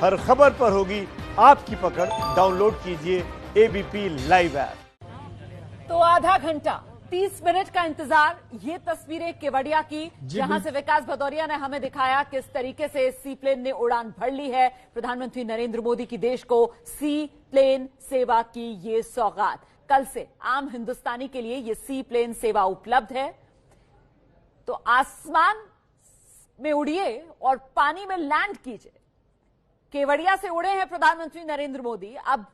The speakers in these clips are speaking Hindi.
हर खबर पर होगी आपकी पकड़। डाउनलोड कीजिए एबीपी लाइव ऐप। तो आधा घंटा 30 मिनट का इंतजार, ये तस्वीरें केवड़िया की, जहां से विकास भदौरिया ने हमें दिखाया किस तरीके से सी प्लेन ने उड़ान भर ली है। प्रधानमंत्री नरेंद्र मोदी की देश को सी प्लेन सेवा की ये सौगात। कल से आम हिंदुस्तानी के लिए ये सी प्लेन सेवा उपलब्ध है। तो आसमान में उड़िए और पानी में लैंड कीजिए। केवड़िया से उड़े हैं प्रधानमंत्री नरेंद्र मोदी, अब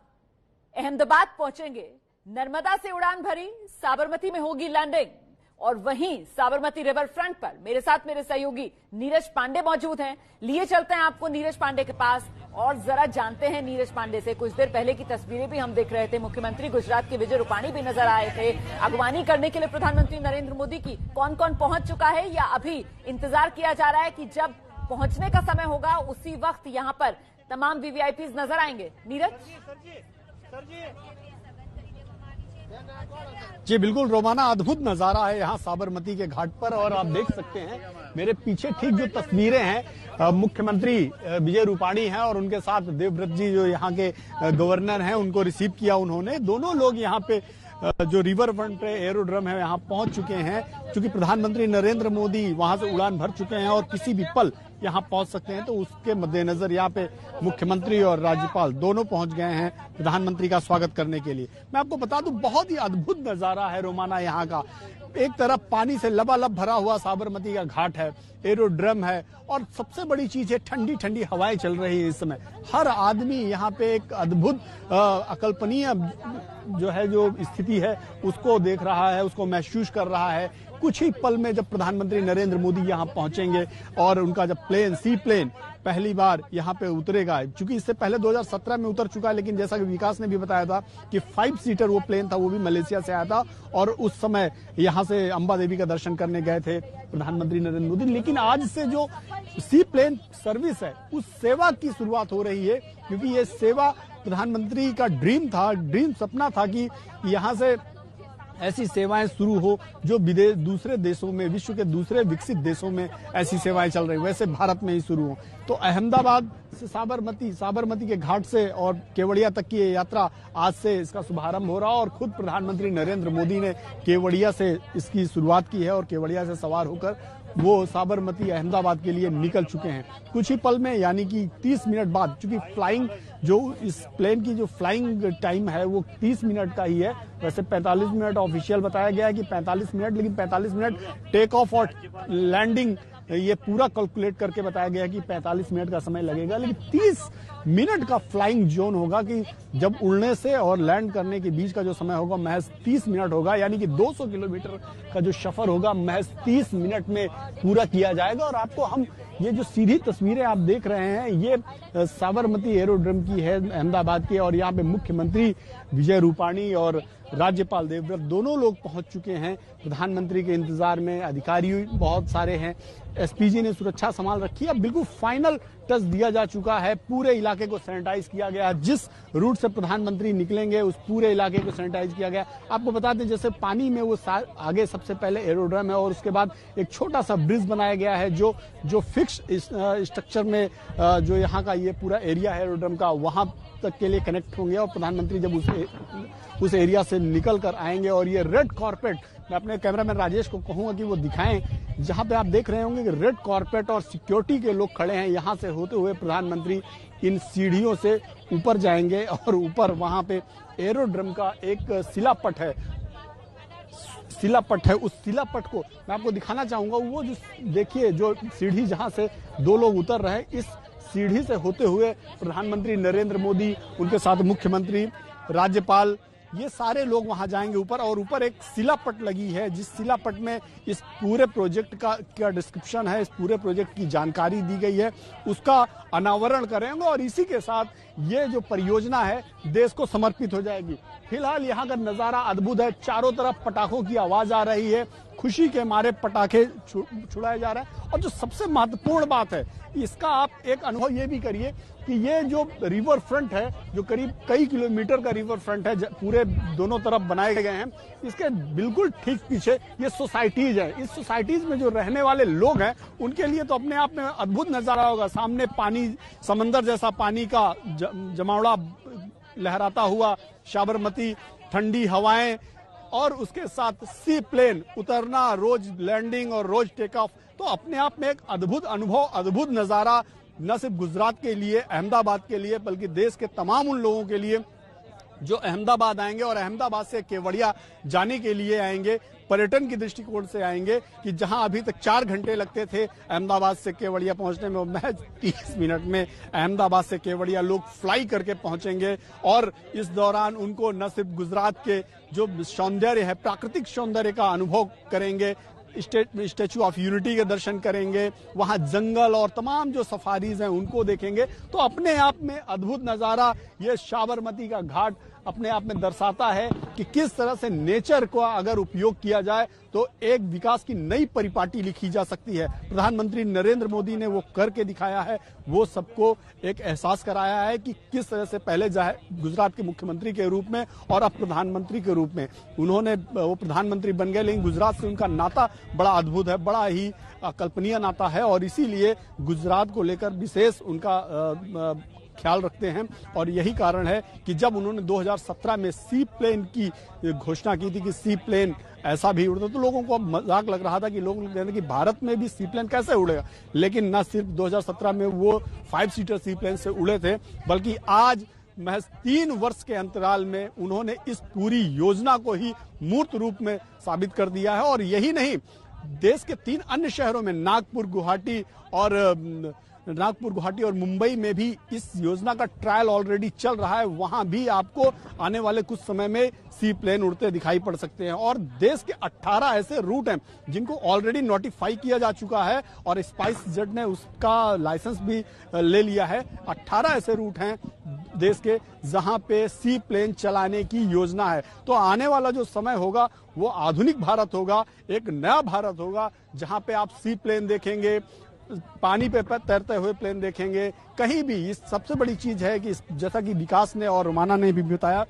अहमदाबाद पहुंचेंगे। नर्मदा से उड़ान भरी, साबरमती में होगी लैंडिंग और वहीं साबरमती रिवर फ्रंट पर मेरे साथ मेरे सहयोगी नीरज पांडे मौजूद हैं। लिए चलते हैं आपको नीरज पांडे के पास और जरा जानते हैं नीरज पांडे से। कुछ देर पहले की तस्वीरें भी हम देख रहे थे, मुख्यमंत्री गुजरात के विजय रूपाणी भी नजर आए थे अगवानी करने के लिए प्रधानमंत्री नरेंद्र मोदी की। कौन कौन पहुंच चुका है या अभी इंतजार किया जा रहा है कि जब पहुंचने का समय होगा उसी वक्त यहां पर तमाम वीवीआईपी नजर आएंगे? नीरज जी बिल्कुल रोमाना, अद्भुत नजारा है यहाँ साबरमती के घाट पर। और आप देख सकते हैं मेरे पीछे ठीक जो तस्वीरें हैं, मुख्यमंत्री विजय रूपाणी हैं और उनके साथ देवव्रत जी जो यहाँ के गवर्नर हैं उनको रिसीव किया उन्होंने। दोनों लोग यहाँ पे जो रिवर फ्रंट पे एरोड्रम है यहाँ पहुंच चुके हैं, क्योंकि प्रधानमंत्री नरेंद्र मोदी वहां से उड़ान भर चुके हैं और किसी भी पल यहाँ पहुंच सकते हैं। तो उसके मद्देनजर यहाँ पे मुख्यमंत्री और राज्यपाल दोनों पहुंच गए हैं प्रधानमंत्री का स्वागत करने के लिए। मैं आपको बता दूं, बहुत ही अद्भुत नजारा है रोमाना यहाँ का। एक तरफ पानी से लबालब भरा हुआ साबरमती का घाट है, एरोड्रम है और सबसे बड़ी चीज है ठंडी ठंडी हवाएं चल रही है इस समय। हर आदमी यहाँ पे एक अद्भुत अकल्पनीय जो स्थिति है उसको देख रहा है, उसको महसूस कर रहा है। कुछ ही पल में जब प्रधानमंत्री नरेंद्र मोदी यहाँ पहुंचेंगे और उनका जब प्लेन सी प्लेन पहली बार यहाँ पे उतरेगा, क्योंकि इससे पहले 2017 में उतर चुका है, लेकिन जैसा कि विकास ने भी बताया था कि 5 सीटर वो प्लेन था, वो भी मलेशिया से आया था और उस समय यहाँ से अंबा देवी का दर्शन करने गए थे प्रधानमंत्री नरेंद्र मोदी। लेकिन आज से जो सी प्लेन सर्विस है उस सेवा की शुरुआत हो रही है, क्योंकि ये सेवा प्रधानमंत्री का ड्रीम सपना था कि यहाँ से ऐसी सेवाएं शुरू हो जो दूसरे देशों में, विश्व के दूसरे विकसित देशों में ऐसी सेवाएं चल रही, वैसे भारत में ही शुरू हो। तो अहमदाबाद से साबरमती के घाट से और केवड़िया तक की ये यात्रा आज से इसका शुभारंभ हो रहा और खुद प्रधानमंत्री नरेंद्र मोदी ने केवड़िया से इसकी शुरुआत की है और केवड़िया से सवार होकर वो साबरमती अहमदाबाद के लिए निकल चुके हैं कुछ ही पल में, यानी कि 30 मिनट बाद। चूंकि फ्लाइंग जो इस प्लेन की जो फ्लाइंग टाइम है वो 30 मिनट का ही है। वैसे 45 मिनट ऑफिशियल बताया गया है कि 45 मिनट, लेकिन 45 मिनट टेक ऑफ और लैंडिंग ये पूरा कैलकुलेट करके बताया गया है कि 45 मिनट का समय लगेगा। लेकिन 30 मिनट का फ्लाइंग जोन होगा कि जब उड़ने से और लैंड करने के बीच का जो समय होगा महज 30 मिनट होगा, यानी कि 200 किलोमीटर का जो सफर होगा महज 30 मिनट में पूरा किया जाएगा। और आपको हम ये जो सीधी तस्वीरें आप देख रहे हैं ये साबरमती एरोड्रम की है अहमदाबाद के, और यहाँ पे मुख्यमंत्री विजय रूपाणी और राज्यपाल देवव्रत दोनों लोग पहुंच चुके हैं प्रधानमंत्री के इंतजार में। अधिकारी बहुत सारे हैं, एसपीजी ने सुरक्षा संभाल रखी है। अब बिल्कुल फाइनल टच दिया जा चुका है, पूरे इलाके को सैनिटाइज किया गया। जिस रूट से प्रधानमंत्री निकलेंगे उस पूरे इलाके को सैनिटाइज किया गया। आपको बता दें जैसे पानी में वो आगे सबसे पहले एरोड्रम है और उसके बाद एक छोटा सा ब्रिज बनाया गया है जो फिक्स स्ट्रक्चर में जो यहाँ का ये पूरा एरिया है एरोड्रम का, वहां तक के लिए कनेक्ट होंगे। और प्रधानमंत्री जब उस एरिया से निकल कर आएंगे और ये रेड कॉर्पेट, मैं अपने कैमरामैन राजेश को कहूंगा कि वो दिखाएं, जहां पे आप देख रहे होंगे कि रेड कॉर्पेट और सिक्योरिटी के लोग खड़े हैं। यहां से होते हुए प्रधानमंत्री इन सीढ़ियों से ऊपर जाएंगे और ऊपर वहां पे एरोड्रम का एक शिलापट है, उस शिलापट को मैं आपको दिखाना चाहूंगा। वो जो देखिए जो सीढ़ी जहां से दो लोग उतर रहे हैं, इस सीढ़ी से होते हुए प्रधानमंत्री नरेंद्र मोदी, उनके साथ मुख्यमंत्री, राज्यपाल, ये सारे लोग वहां जाएंगे ऊपर। और ऊपर एक शिलापट लगी है जिस शिलापट में इस पूरे प्रोजेक्ट का डिस्क्रिप्शन है, इस पूरे प्रोजेक्ट की जानकारी दी गई है, उसका अनावरण करेंगे और इसी के साथ ये जो परियोजना है देश को समर्पित हो जाएगी। फिलहाल यहाँ का नजारा अद्भुत है, चारों तरफ पटाखों की आवाज आ रही है, खुशी के मारे पटाखे छुड़ाए जा रहे हैं। और जो सबसे महत्वपूर्ण बात है, इसका आप एक अनुभव ये भी करिए कि ये जो रिवर फ्रंट है, जो करीब कई किलोमीटर का रिवर फ्रंट है, पूरे दोनों तरफ बनाए गए हैं, इसके बिल्कुल ठीक पीछे ये सोसाइटीज है। इस सोसाइटीज में जो रहने वाले लोग हैं उनके लिए तो अपने आप में अद्भुत नजारा होगा। सामने पानी, समंदर जैसा पानी का जमावड़ा लहराता हुआ, साबरमती, ठंडी हवाएं और उसके साथ सी प्लेन उतरना, रोज लैंडिंग और रोज टेक ऑफ, तो अपने आप में एक अद्भुत अनुभव, अद्भुत नजारा न सिर्फ गुजरात के लिए, अहमदाबाद के लिए, बल्कि देश के तमाम उन लोगों के लिए जो अहमदाबाद आएंगे और अहमदाबाद से केवड़िया जाने के लिए आएंगे, पर्यटन की दृष्टिकोण से आएंगे, कि जहां अभी तक 4 घंटे लगते थे अहमदाबाद से केवड़िया पहुंचने में, महज 30 मिनट में अहमदाबाद से केवड़िया लोग फ्लाई करके पहुंचेंगे। और इस दौरान उनको न सिर्फ गुजरात के जो सौंदर्य है, प्राकृतिक सौंदर्य का अनुभव करेंगे, स्टैचू ऑफ यूनिटी के दर्शन करेंगे, वहां जंगल और तमाम जो सफारीज हैं उनको देखेंगे। तो अपने आप में अद्भुत नजारा ये साबरमती का घाट अपने आप में दर्शाता है कि किस तरह से नेचर को अगर उपयोग किया जाए तो एक विकास की नई परिपाटी लिखी जा सकती है। प्रधानमंत्री नरेंद्र मोदी ने वो करके दिखाया है, वो सबको एक एहसास कराया है कि किस तरह से पहले गुजरात के मुख्यमंत्री के रूप में और अब प्रधानमंत्री के रूप में उन्होंने, वो प्रधानमंत्री बन गए, लेकिन गुजरात से उनका नाता बड़ा अद्भुत है, बड़ा ही अकल्पनीय नाता है और इसीलिए गुजरात को लेकर विशेष उनका ख्याल रखते हैं। और यही कारण है कि जब उन्होंने 2017 में सी प्लेन की घोषणा की थी कि सी प्लेन ऐसा भी उड़ता, तो लोगों को मजाक लग रहा था कि लोग कहते हैं कि भारत में भी सी प्लेन कैसे उड़ेगा। लेकिन न सिर्फ 2017 में वो 5 सीटर सी प्लेन से उड़े थे, बल्कि आज महज 3 वर्ष के अंतराल में उन्होंने इस पूरी योजना को ही मूर्त रूप में साबित कर दिया है। और यही नहीं, देश के 3 अन्य शहरों में नागपुर, गुवाहाटी और मुंबई में भी इस योजना का ट्रायल ऑलरेडी चल रहा है। वहां भी आपको आने वाले कुछ समय में सी प्लेन उड़ते दिखाई पड़ सकते हैं। और देश के 18 ऐसे रूट हैं जिनको ऑलरेडी नोटिफाई किया जा चुका है और स्पाइस जेट ने उसका लाइसेंस भी ले लिया है। 18 ऐसे रूट हैं देश के जहां पे सी प्लेन चलाने की योजना है। तो आने वाला जो समय होगा वो आधुनिक भारत होगा, एक नया भारत होगा, जहां पे आप सी प्लेन देखेंगे, पानी पे तैरते हुए प्लेन देखेंगे, कहीं भी। इस सबसे बड़ी चीज है कि जैसा कि विकास ने और रोमाना ने भी बताया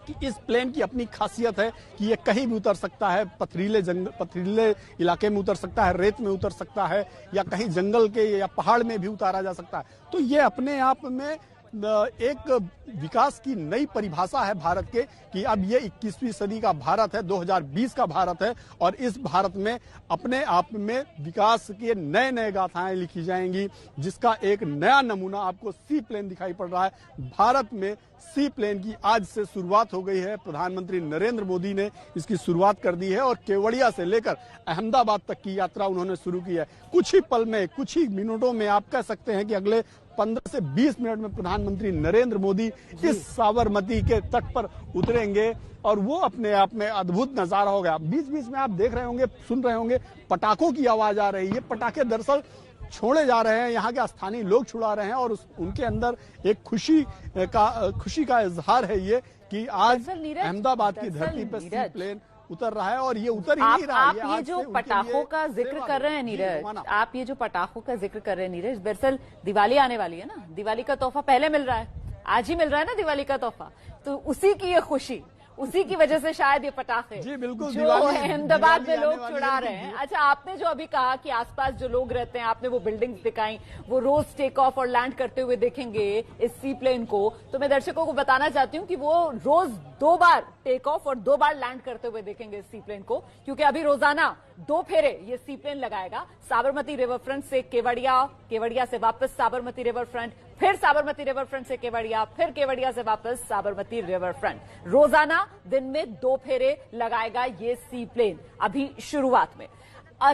कि इस प्लेन की अपनी खासियत है कि ये कहीं भी उतर सकता है, पथरीले इलाके में उतर सकता है, रेत में उतर सकता है, या कहीं जंगल के या पहाड़ में भी उतारा जा सकता है। तो ये अपने आप में एक विकास की नई परिभाषा है भारत के, कि अब ये 21वीं सदी का भारत है, 2020 का भारत है, और इस भारत में अपने आप में विकास के नए नए गाथाएं लिखी जाएंगी, जिसका एक नया नमूना आपको सी प्लेन दिखाई पड़ रहा है। भारत में सी प्लेन की आज से शुरुआत हो गई है, प्रधानमंत्री नरेंद्र मोदी ने इसकी शुरुआत कर दी है और केवड़िया से लेकर अहमदाबाद तक की यात्रा उन्होंने शुरू की है। कुछ ही पल में, कुछ ही मिनटों में आप कह सकते हैं कि अगले 15 से 20 मिनट में प्रधानमंत्री नरेंद्र मोदी इस साबरमती के तट पर उतरेंगे और वो अपने आप में अद्भुत नजारा होगा। बीच बीच में आप देख रहे होंगे, सुन रहे होंगे, पटाखों की आवाज आ रही है। पटाखे दरअसल छोड़े जा रहे हैं, यहाँ के स्थानीय लोग छुड़ा रहे हैं और उनके अंदर एक खुशी का इजहार है ये कि आज अहमदाबाद की धरती पर सी प्लेन उतर रहा है। और ये उतर ही नहीं रहा है। आप ये जो पटाखों का जिक्र कर रहे हैं नीरज, आप ये जो पटाखों का जिक्र कर रहे हैं नीरज, दरअसल दिवाली आने वाली है ना, दिवाली का तोहफा पहले मिल रहा है, आज ही मिल रहा है ना दिवाली का तोहफा, तो उसी की ये खुशी, उसी की वजह से शायद ये पटाखे जी बिल्कुल जो अहमदाबाद में लोग छुड़ा रहे हैं। अच्छा, आपने जो अभी कहा कि आसपास जो लोग रहते हैं, आपने वो बिल्डिंग्स दिखाई, वो रोज टेक ऑफ और लैंड करते हुए देखेंगे इस सी प्लेन को, तो मैं दर्शकों को बताना चाहती हूँ कि वो रोज 2 बार टेक ऑफ और 2 बार लैंड करते हुए देखेंगे इस सी प्लेन को, क्योंकि अभी रोजाना 2 फेरे ये सी प्लेन लगाएगा। साबरमती रिवर फ्रंट से केवड़िया, केवड़िया से वापस साबरमती रिवर फ्रंट, फिर साबरमती रिवर फ्रंट से केवड़िया, फिर केवड़िया से वापस साबरमती रिवर फ्रंट। रोजाना दिन में 2 फेरे लगाएगा ये सी प्लेन अभी शुरुआत में।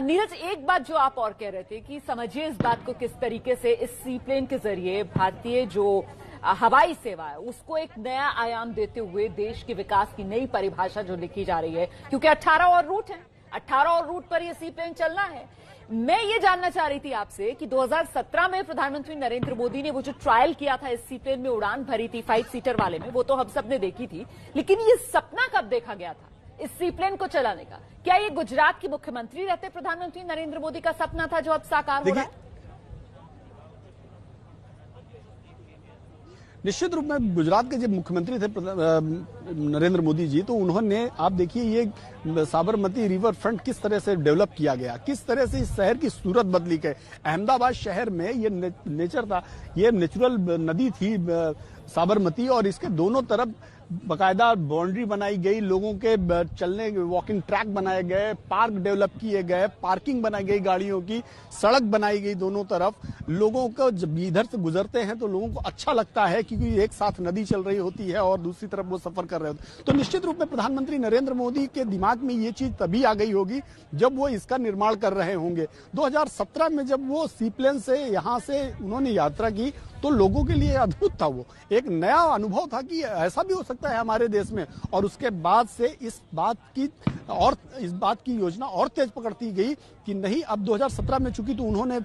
नीरज, एक बात जो आप और कह रहे थे कि समझिए इस बात को किस तरीके से इस सी प्लेन के जरिए भारतीय जो हवाई सेवा है उसको एक नया आयाम देते हुए देश के विकास की नई परिभाषा जो लिखी जा रही है, क्योंकि 18 और रूट हैं, 18 और रूट पर ये सी प्लेन चलना है। मैं ये जानना चाह रही थी आपसे कि 2017 में प्रधानमंत्री नरेंद्र मोदी ने वो जो ट्रायल किया था इस सीप्लेन में उड़ान भरी थी 5 सीटर वाले में, वो तो हम सब ने देखी थी, लेकिन ये सपना कब देखा गया था इस सीप्लेन को चलाने का? क्या ये गुजरात की मुख्यमंत्री रहते प्रधानमंत्री नरेंद्र मोदी का सपना था जो अब साकार हो रहा है? निश्चित रूप में गुजरात के जब मुख्यमंत्री थे नरेंद्र मोदी जी, तो उन्होंने, आप देखिए ये साबरमती रिवर फ्रंट किस तरह से डेवलप किया गया, किस तरह से इस शहर की सूरत बदली गई। अहमदाबाद शहर में ये नेचर था, ये नेचुरल नदी थी साबरमती, और इसके दोनों तरफ बकायदा बाउंड्री बनाई गई, लोगों के चलने वॉकिंग ट्रैक बनाए गए, पार्क डेवलप किए गए, पार्किंग बनाई गई गाड़ियों की, सड़क बनाई गई दोनों तरफ। लोगों को जब इधर से गुजरते हैं तो लोगों को अच्छा लगता है क्योंकि एक साथ नदी चल रही होती है और दूसरी तरफ वो सफर कर रहे होते। तो निश्चित रूप में प्रधानमंत्री नरेंद्र मोदी के दिमाग में ये चीज तभी आ गई होगी जब वो इसका निर्माण कर रहे होंगे। 2017 में जब वो सीप्लेन से यहां से उन्होंने यात्रा की तो लोगों के लिए अद्भुत था, वो एक नया अनुभव था कि ऐसा भी हो सकता है हमारे देश में। और उसके बाद से इस बात की योजना और तेज पकड़ती गई कि नहीं, अब 2017 में चूंकि तो उन्होंने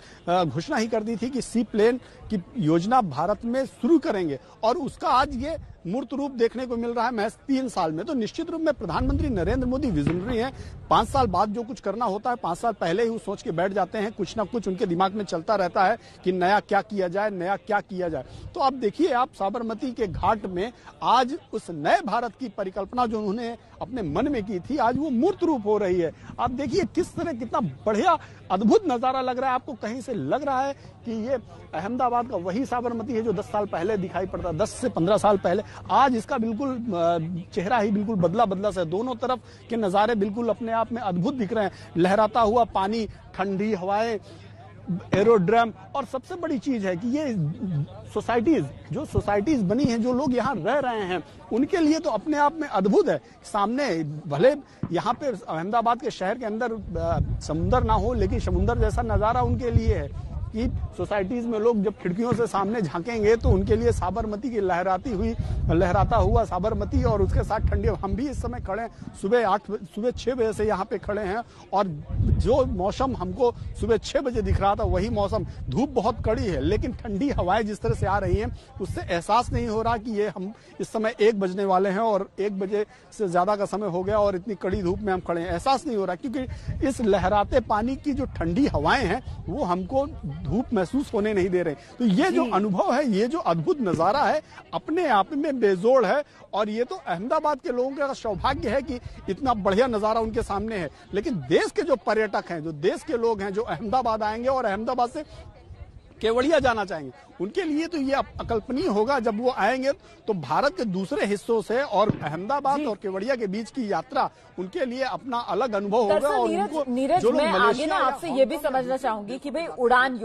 घोषणा ही कर दी थी कि सी प्लेन की योजना भारत में शुरू करेंगे, और उसका आज ये मूर्त रूप देखने को मिल रहा है महज 3 साल में। तो निश्चित रूप में प्रधानमंत्री नरेंद्र मोदी विजनरी हैं। 5 साल बाद जो कुछ करना होता है 5 साल पहले ही वो सोच के बैठ जाते हैं, कुछ ना कुछ उनके दिमाग में चलता रहता है कि नया क्या किया जाए, नया क्या किया जाए। तो अब देखिए आप साबरमती के घाट में आज उस नए भारत की परिकल्पना जो उन्होंने अपने मन में की थी, आज वो मूर्त रूप हो रही है। आप देखिए किस तरह, कितना बढ़िया अद्भुत नजारा लग रहा है। आपको कहीं से लग रहा है कि ये अहमदाबाद का वही साबरमती है जो 10 साल पहले दिखाई पड़ता, 10 से 15 साल पहले। आज इसका बिल्कुल चेहरा ही बिल्कुल बदला से, दोनों तरफ के नजारे बिल्कुल अपने आप में अद्भुत दिख रहे हैं। लहराता हुआ पानी, ठंडी हवाएं, एरोड्रम, और सबसे बड़ी चीज है कि ये सोसाइटीज बनी हैं, जो लोग यहाँ रह रहे हैं, उनके लिए तो अपने आप में अद्भुत है। सामने भले यहाँ पे अहमदाबाद के शहर के अंदर समुंदर ना हो, लेकिन समुंदर जैसा नजारा उनके लिए है कि सोसाइटीज में लोग जब खिड़कियों से सामने झांकेंगे तो उनके लिए साबरमती की लहराता हुआ साबरमती, और उसके साथ ठंडी। हम भी इस समय खड़े हैं सुबह 6 बजे से यहाँ पे खड़े हैं, और जो मौसम हमको सुबह 6 बजे दिख रहा था वही मौसम। धूप बहुत कड़ी है लेकिन ठंडी हवाएं जिस तरह से आ रही हैं उससे एहसास नहीं हो रहा कि ये हम इस समय 1 बजने वाले हैं और 1 बजे से ज्यादा का समय हो गया और इतनी कड़ी धूप में हम खड़े हैं। एहसास नहीं हो रहा क्योंकि इस लहराते पानी की जो ठंडी हवाएं हैं वो हमको धूप महसूस होने नहीं दे रहे। तो ये जो अनुभव है, ये जो अद्भुत नजारा है, अपने आप में बेजोड़ है। और ये तो अहमदाबाद के लोगों का सौभाग्य है कि इतना बढ़िया नजारा उनके सामने है। लेकिन देश के जो पर्यटक हैं, जो देश के लोग हैं, जो अहमदाबाद आएंगे और अहमदाबाद से केवड़िया जाना चाहेंगे, उनके लिए तो ये अकल्पनीय होगा जब वो आएंगे तो भारत के दूसरे हिस्सों से और अहमदाबाद और केवड़िया के बीच की यात्रा उनके लिए अपना अलग अनुभव होगा। और नीरज, मैं आगे ना आपसे ये भी समझना चाहूंगी कि भाई उड़ान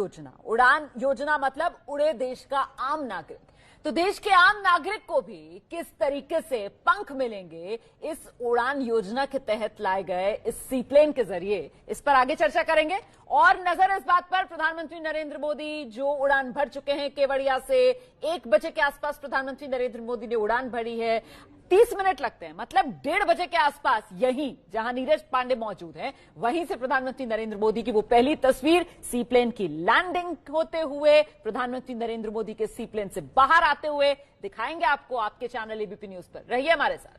योजना मतलब उड़े देश का आम नागरिक, तो देश के आम नागरिक को भी किस तरीके से पंख मिलेंगे इस उड़ान योजना के तहत लाए गए इस सीप्लेन के जरिए, इस पर आगे चर्चा करेंगे। और नजर इस बात पर, प्रधानमंत्री नरेंद्र मोदी जो उड़ान भर चुके हैं केवड़िया से, 1 बजे के आसपास प्रधानमंत्री नरेंद्र मोदी ने उड़ान भरी है। 30 मिनट लगते हैं, मतलब 1:30 बजे के आसपास यहीं जहां नीरज पांडे मौजूद हैं, वहीं से प्रधानमंत्री नरेंद्र मोदी की वो पहली तस्वीर सीप्लेन की लैंडिंग होते हुए, प्रधानमंत्री नरेंद्र मोदी के सीप्लेन से बाहर आते हुए दिखाएंगे आपको आपके चैनल एबीपी न्यूज पर। रहिए हमारे साथ।